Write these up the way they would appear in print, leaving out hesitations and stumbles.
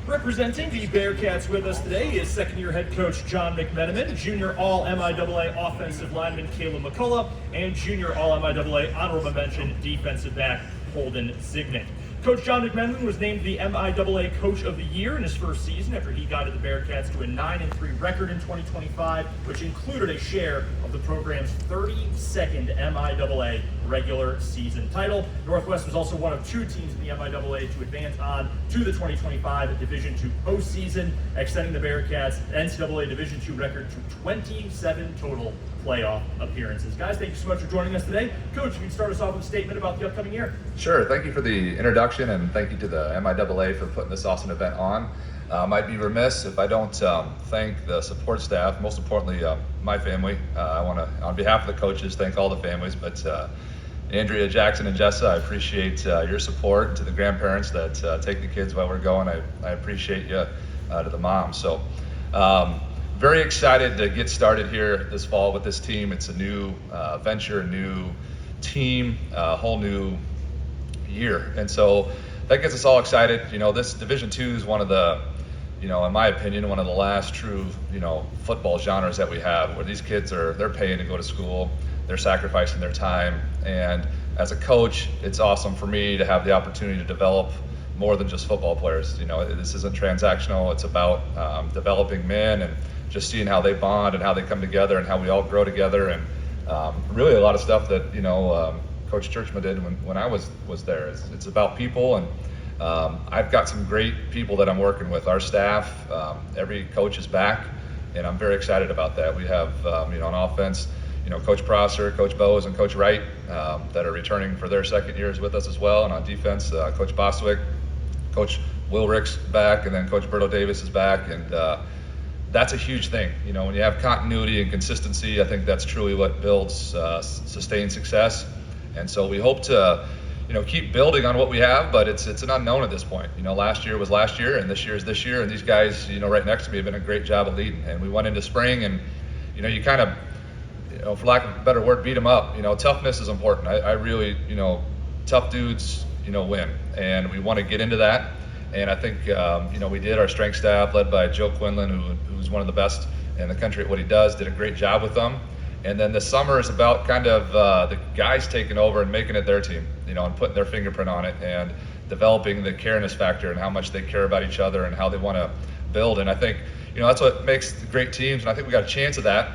Representing the Bearcats with us today is second-year head coach John McMenamin, junior All-MIAA offensive lineman Caleb McCullough, and junior All-MIAA honorable mention defensive back Holden Signet. Coach John McMenamin was named the MIAA Coach of the Year in his first season after he guided the Bearcats to a 9-3 record in 2025, which included a share of the program's 32nd MIAA regular season title. Northwest was also one of two teams in the MIAA to advance on to the 2025 Division II postseason, extending the Bearcats' NCAA Division II record to 27 total playoff appearances. Guys, thank you so much for joining us today. Coach, you can start us off with a statement about the upcoming year. Sure. Thank you for the introduction, and thank you to the MIAA for putting this awesome event on. I'd be remiss if I don't thank the support staff, most importantly, my family. I want to, on behalf of the coaches, thank all the families, but Andrea, Jackson, and Jessa, I appreciate your support. To the grandparents that take the kids while we're going, I appreciate you, to the moms. So, very excited to get started here this fall with this team. It's a new venture, a new team, a whole new year. And so that gets us all excited. You know, this Division II is one of the, in my opinion, one of the last true, football genres that we have, where these kids they're paying to go to school, they're sacrificing their time. And as a coach, it's awesome for me to have the opportunity to develop more than just football players. This isn't transactional. It's about developing men and just seeing how they bond and how they come together and how we all grow together. And really a lot of stuff that, Coach Churchman did when I was there. It's about people, and I've got some great people that I'm working with. Our staff, every coach is back, and I'm very excited about that. We have, on offense, Coach Prosser, Coach Bowes, and Coach Wright that are returning for their second years with us as well. And on defense, Coach Bostwick, Coach Wilrick's back, and then Coach Berto Davis is back. And that's a huge thing. When you have continuity and consistency, I think that's truly what builds sustained success. And so we hope to, keep building on what we have, but it's an unknown at this point. Last year was last year, and this year is this year, and these guys, right next to me have done a great job of leading. And we went into spring, and you kind of, for lack of a better word, beat them up. Toughness is important. I really, tough dudes, win, and we want to get into that. And I think, we did. Our strength staff, led by Joe Quinlan, who's one of the best in the country at what he does, did a great job with them. And then this summer is about kind of the guys taking over and making it their team, and putting their fingerprint on it and developing the careness factor and how much they care about each other and how they want to build. And I think, that's what makes great teams. And I think we got a chance of that,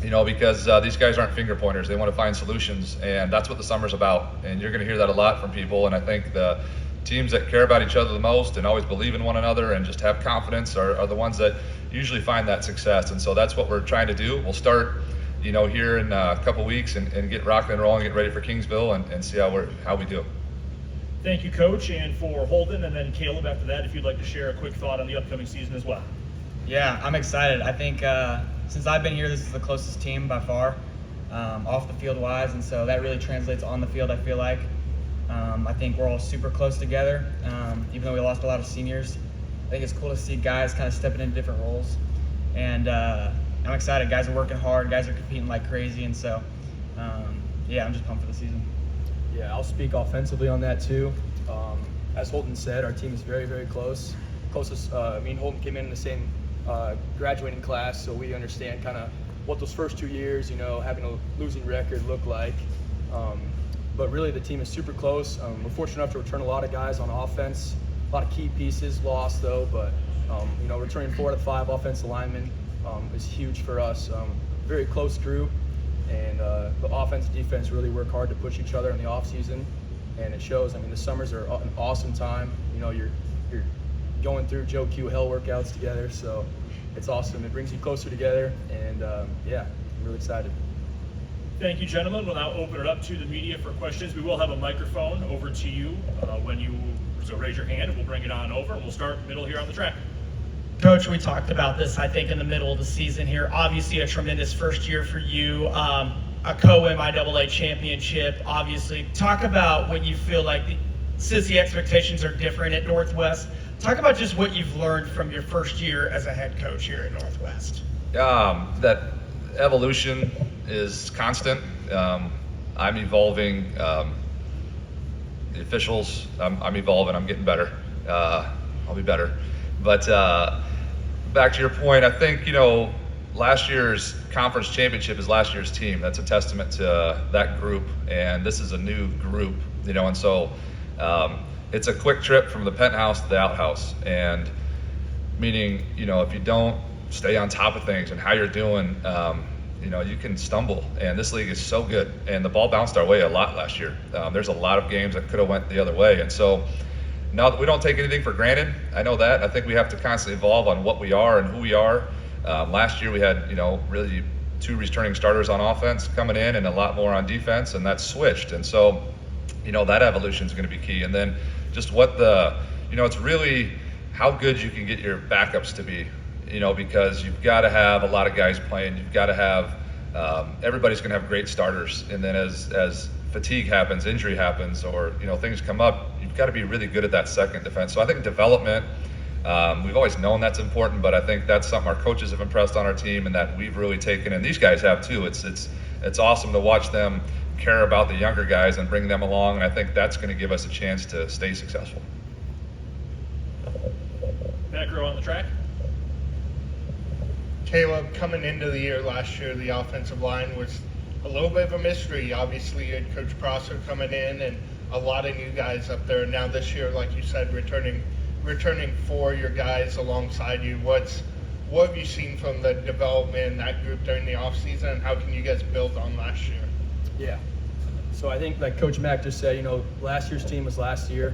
because these guys aren't finger pointers. They want to find solutions, and that's what the summer's about. And you're going to hear that a lot from people. And I think the teams that care about each other the most and always believe in one another and just have confidence are the ones that usually find that success. And so that's what we're trying to do. We'll start here in a couple weeks and get rocking and rolling, get ready for Kingsville and see how we do. Thank you, Coach. And for Holden and then Caleb after that, if you'd like to share a quick thought on the upcoming season as well. Yeah, I'm excited. I think since I've been here, this is the closest team by far, off the field wise, and so that really translates on the field, I feel like. I think we're all super close together, even though we lost a lot of seniors. I think it's cool to see guys kind of stepping into different roles. And I'm excited. Guys are working hard. Guys are competing like crazy. And so, I'm just pumped for the season. Yeah, I'll speak offensively on that too. As Holden said, our team is very, very close. Closest, me and Holden came in the same graduating class, so we understand kind of what those first 2 years, having a losing record look like. But really the team is super close. We're fortunate enough to return a lot of guys on offense. A lot of key pieces lost though, but returning 4 out of 5 offensive linemen is huge for us. Very close group, and the offense and defense really work hard to push each other in the off season, and it shows. The summers are an awesome time. You're going through Joe Q hell workouts together, so it's awesome. It brings you closer together, and I'm really excited. Thank you, gentlemen. We'll now open it up to the media for questions. We will have a microphone over to you so raise your hand and we'll bring it on over, and we'll start middle here on the track. Coach, we talked about this, I think, in the middle of the season here. Obviously, a tremendous first year for you, a co-MIAA championship, obviously. Talk about what you feel like, since the expectations are different at Northwest, talk about just what you've learned from your first year as a head coach here at Northwest. That evolution is constant. I'm evolving. The officials, I'm evolving. I'm getting better. I'll be better. But back to your point, I think, last year's conference championship is last year's team. That's a testament to that group, and this is a new group, and so it's a quick trip from the penthouse to the outhouse, and meaning, if you don't stay on top of things and how you're doing, you can stumble, and this league is so good, and the ball bounced our way a lot last year. There's a lot of games that could have went the other way, and so now that we don't take anything for granted, I know that. I think we have to constantly evolve on what we are and who we are. Last year we had, really 2 returning starters on offense coming in and a lot more on defense, and that's switched. And so, that evolution is going to be key. And then just it's really how good you can get your backups to be, because you've got to have a lot of guys playing. You've got to have, everybody's going to have great starters. And then as fatigue happens, injury happens, or, things come up, you've got to be really good at that second defense. So I think development, we've always known that's important, but I think that's something our coaches have impressed on our team and that we've really taken, and these guys have too. It's awesome to watch them care about the younger guys and bring them along, and I think that's going to give us a chance to stay successful. Back row on the track. Caleb, coming into the year last year, the offensive line was a little bit of a mystery. Obviously, you had Coach Prosser coming in and a lot of new guys up there. Now this year, like you said, returning 4 of your guys alongside you. What have you seen from the development in that group during the offseason, and how can you guys build on last year? Yeah. So I think, like Coach Mack just said, last year's team was last year.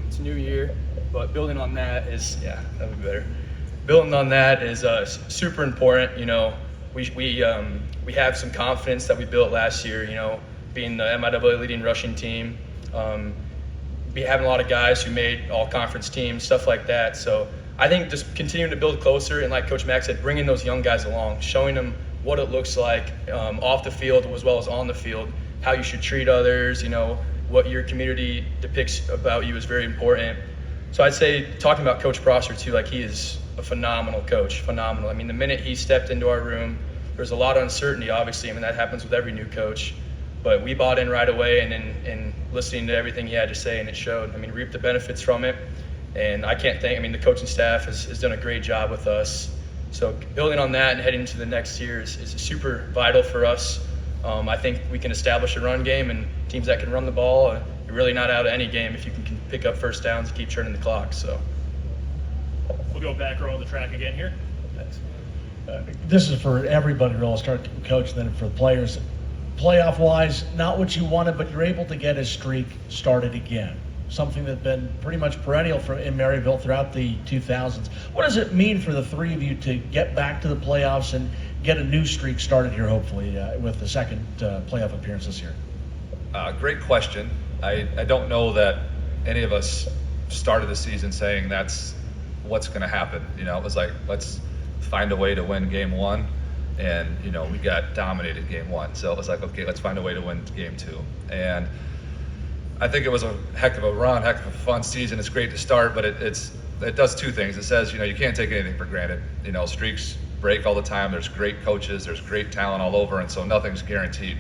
It's a new year, but building on that is, that would be better. Building on that is super important. We have some confidence that we built last year. Being the MIAA leading rushing team, having a lot of guys who made all conference teams, stuff like that. So I think just continuing to build closer, and like Coach Mack said, bringing those young guys along, showing them what it looks like off the field as well as on the field, how you should treat others, what your community depicts about you is very important. So I'd say, talking about Coach Prosser too, like, he is a phenomenal coach, phenomenal. I mean, the minute he stepped into our room, there's a lot of uncertainty, obviously. I mean, that happens with every new coach. But we bought in right away, and in listening to everything he had to say, and it showed. I mean, reaped the benefits from it. And I can't thank, the coaching staff has done a great job with us. So building on that and heading into the next year is super vital for us. I think we can establish a run game, and teams that can run the ball, you're really not out of any game if you can pick up first downs and keep turning the clock. So We'll go back row on the track again here. This is for everybody, really. I'll start with coach, then for the players. Playoff-wise, not what you wanted, but you're able to get a streak started again. Something that's been pretty much perennial in Maryville throughout the 2000s. What does it mean for the 3 of you to get back to the playoffs and get a new streak started here, hopefully, with the second playoff appearance this year? Great question. I don't know that any of us started the season saying that's what's going to happen. It was like, let's find a way to win game 1. And, we got dominated game 1. So it was like, okay, let's find a way to win game 2. And I think it was a heck of a run, heck of a fun season. It's great to start, but it does 2 things. It says, you can't take anything for granted. Streaks break all the time. There's great coaches. There's great talent all over. And so nothing's guaranteed.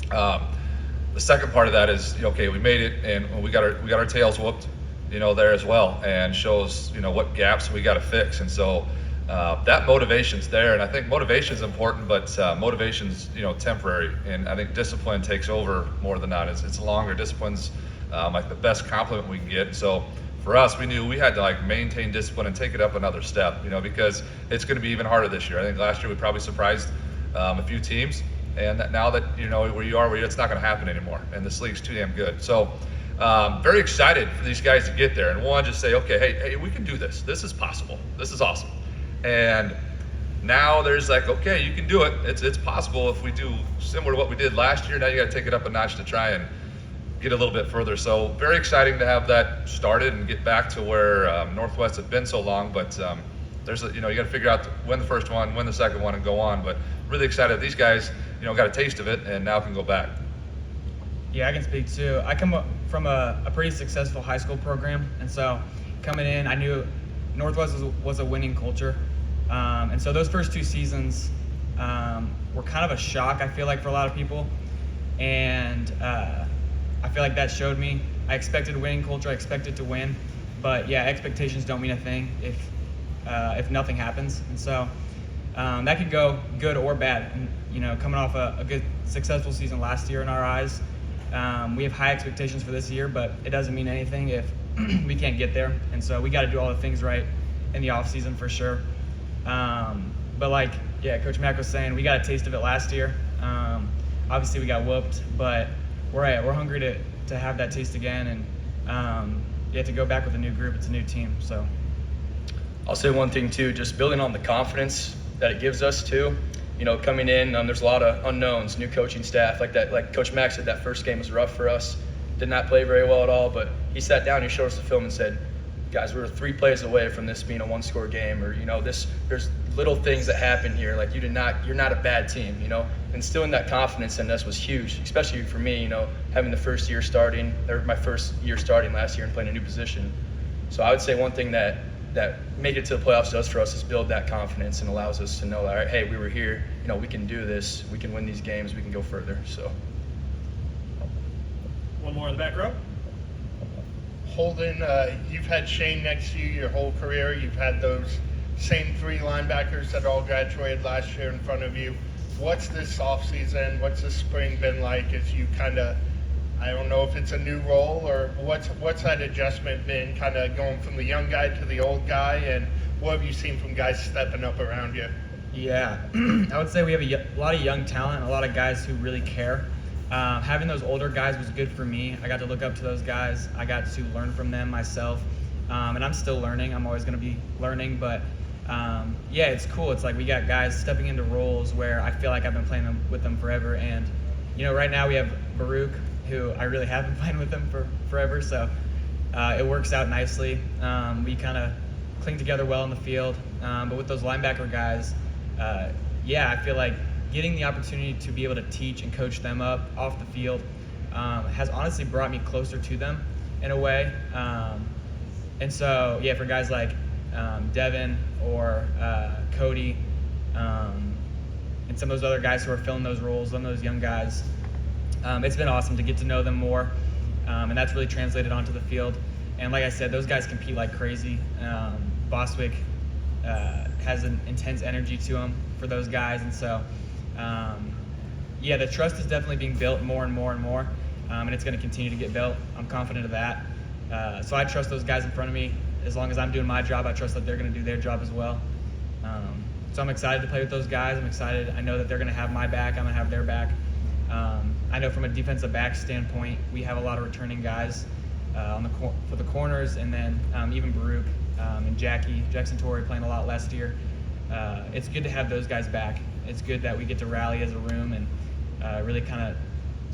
The second part of that is, okay, we made it, and we got our tails whooped, there as well, and shows, what gaps we got to fix. And so that motivation's there, and I think motivation's important, but motivation's temporary, and I think discipline takes over more than not. It's longer. Discipline's like the best compliment we can get. So for us, we knew we had to maintain discipline and take it up another step, because it's going to be even harder this year. I think last year we probably surprised a few teams, and now that where you are, it's not going to happen anymore, and this league's too damn good. So very excited for these guys to get there, and just say, okay, hey, we can do this. This is possible. This is awesome. And now there's okay, you can do it. It's possible if we do similar to what we did last year. Now you got to take it up a notch to try and get a little bit further. So very exciting to have that started and get back to where Northwest had been so long. But there's you got to figure out win the first one, win the second one, and go on. But really excited. These guys got a taste of it and now can go back. Yeah, I can speak too. I come up from a pretty successful high school program, and so coming in, I knew Northwest was a winning culture. And so those first 2 seasons were kind of a shock, I feel like, for a lot of people. And I feel like that showed me. I expected a winning culture. I expected to win. But yeah, expectations don't mean a thing. if nothing happens. And so that could go good or bad. And coming off a good successful season last year in our eyes, we have high expectations for this year, but it doesn't mean anything if we can't get there. And so we got to do all the things right in the off season for sure. But Coach Mack was saying, we got a taste of it last year. Obviously we got whooped, but we're hungry to have that taste again, and to go back with a new group. It's a new team. So I'll say one thing too, just building on the confidence that it gives us too. Coming in, there's a lot of unknowns, new coaching staff, like Coach Mack said, that first game was rough for us. Did not play very well at all, but he sat down, he showed us the film and said, guys, we're 3 plays away from this being a 1-score game, or there's little things that happen here. Like you're not a bad team, Instilling that confidence in us was huge, especially for me, having my first year starting last year and playing a new position. So I would say one thing that make it to the playoffs does for us is build that confidence and allows us to know, all right, hey, we were here, we can do this, we can win these games, we can go further. So One more in the back row. Holden, you've had Shane next to you your whole career. You've had those same 3 linebackers that all graduated last year in front of you. What's this offseason, what's this spring been like as you kind of, I don't know if it's a new role, or what's that adjustment been, kind of going from the young guy to the old guy, and what have you seen from guys stepping up around you? Yeah, I would say we have a lot of young talent, a lot of guys who really care. Having those older guys was good for me. I got to look up to those guys. I got to learn from them myself, and I'm still learning. I'm always going to be learning, but it's cool. It's like we got guys stepping into roles where I feel like I've been playing with them forever. And right now we have Baruch, who I really have been playing with them for forever, so it works out nicely. We kind of cling together well in the field, but with those linebacker guys, I feel like getting the opportunity to be able to teach and coach them up off the field has honestly brought me closer to them in a way. And so, for guys like Devin or Cody and some of those other guys who are filling those roles, some of those young guys, it's been awesome to get to know them more, and that's really translated onto the field. And like I said, those guys compete like crazy. Boswick has an intense energy to him for those guys, and so the trust is definitely being built more and more and more, and it's going to continue to get built. I'm confident of that. So I trust those guys in front of me. As long as I'm doing my job, I trust that they're going to do their job as well. So I'm excited to play with those guys. I'm excited. I know that they're going to have my back. I'm going to have their back. I know from a defensive back standpoint, we have a lot of returning guys for the corners, and then even Baruch and Jackson Torrey playing a lot last year. It's good to have those guys back. It's good that we get to rally as a room and really kind of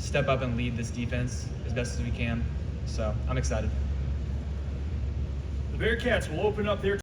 step up and lead this defense as best as we can. So I'm excited. The Bearcats will open up their